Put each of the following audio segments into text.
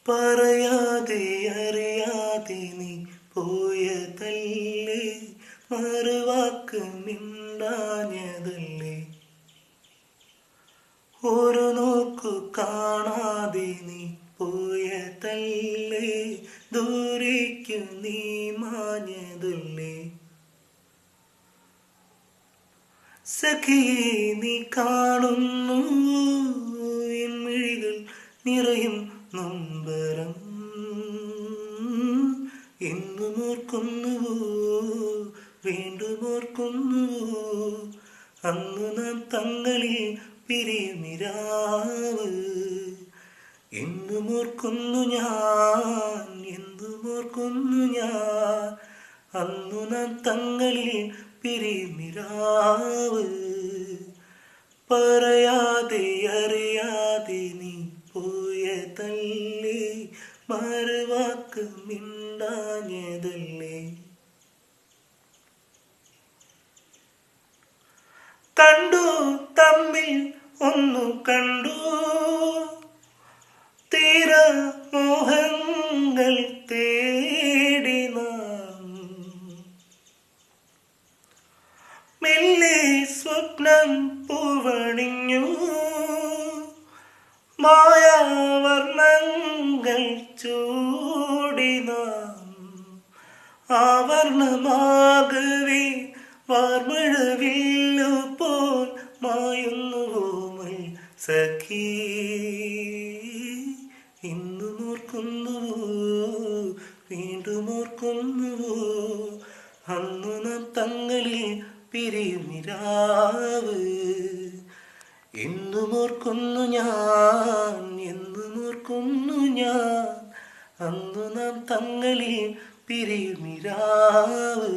പറയാതെ അറിയാതെ നീ പോയതല്ലേ, മറുവാക്ക് മിണ്ടാഞ്ഞതല്ലേ. ഒരു നോക്കു കാണാതെ നീ പോയതല്ലേ, ദൂരേക്കു നീ മാഞ്ഞതല്ലേ. സഖിയെ നീ കാണുന്നു എൻ മിഴികൾ നിറയും നൊമ്പരം. എന്നും ഓർക്കുന്നുവോ, വീണ്ടും ഓർക്കുന്നുവോ അന്നു നാം തങ്ങളിൽ പിരിമിരാവ്. എന്നും ഓർക്കുന്നു ഞാൻ, എന്നും ഓർക്കുന്നു ഞാൻ അന്നു നാം തങ്ങളിൽ പിരിമിരാവ്. പറയാതെ അറിയാതെ നീ പോയതല്ലേ, മറുവാക്ക് മിണ്ടാഞ്ഞതല്ലേ. കണ്ടു തമ്മിൽ ഒന്നു കണ്ടു, തീര മോഹങ്ങൾ തേടി നാം. മെല്ലെ സ്വപ്നം പൂവണിഞ്ഞു, മായാവർണ്ണങ്ങൾ ചൂടി നാം. ആവർണമാകവേ വാർമഴവില്ലു പോൽ മായുന്നുവോ മൽ സഖി. ഇന്നും ഓർക്കുന്നുവോ, വീണ്ടും ഓർക്കുന്നുവോ അന്നു നാം തങ്ങളിൽ പിരിമിരാവ്. എന്നും ഓർക്കുന്നു ഞാൻ, എന്നും ഓർക്കുന്നു ഞാൻ അന്നു നാം തങ്ങളിൽ പിരിമിരാവ്.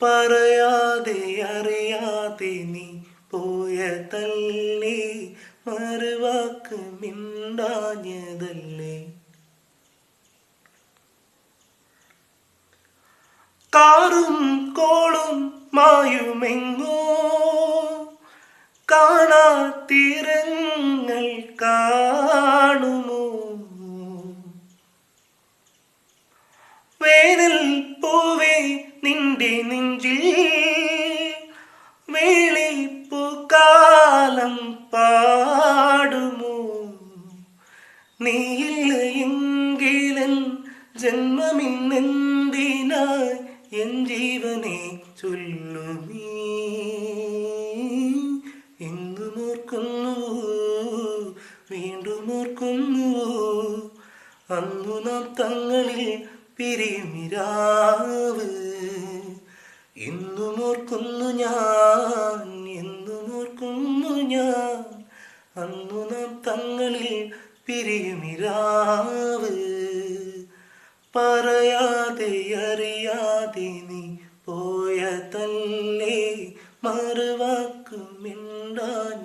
പറയാതെ അറിയാതെ നീ പോയതല്ലേ, മറുവാക്ക് മിണ്ടാഞ്ഞതല്ലേ. കാറും കോളും മായുമെങ്ങോ, കാണാതീരങ്ങൾ കാണുമോ. വേനൽ പൂവേ നിന്റെ നെഞ്ചിൽ വേളിപ്പൂക്കാലം പാടുമോ. നീയില്ല എങ്കിലൻ ജന്മമിന്നെന്തിനായി എൻ ജീവനെ ചൊല്ലുമീ. എന്നും ഓർക്കുന്നുവോ, വീണ്ടും ഓർക്കുന്നുവോ അന്നു നാം തങ്ങളിൽ പിരിമിരാവ്. എന്നും ഓർക്കുന്നു ഞാൻ, എന്നും ഓർക്കുന്നു ഞാൻ അന്നു നാം തങ്ങളിൽ പിരിമിരാവ്. പറയാതെ അറിയാതെ നീ പോയതല്ലേ, മറുവാക്ക് മിണ്ടാഞ്ഞതല്ലേ.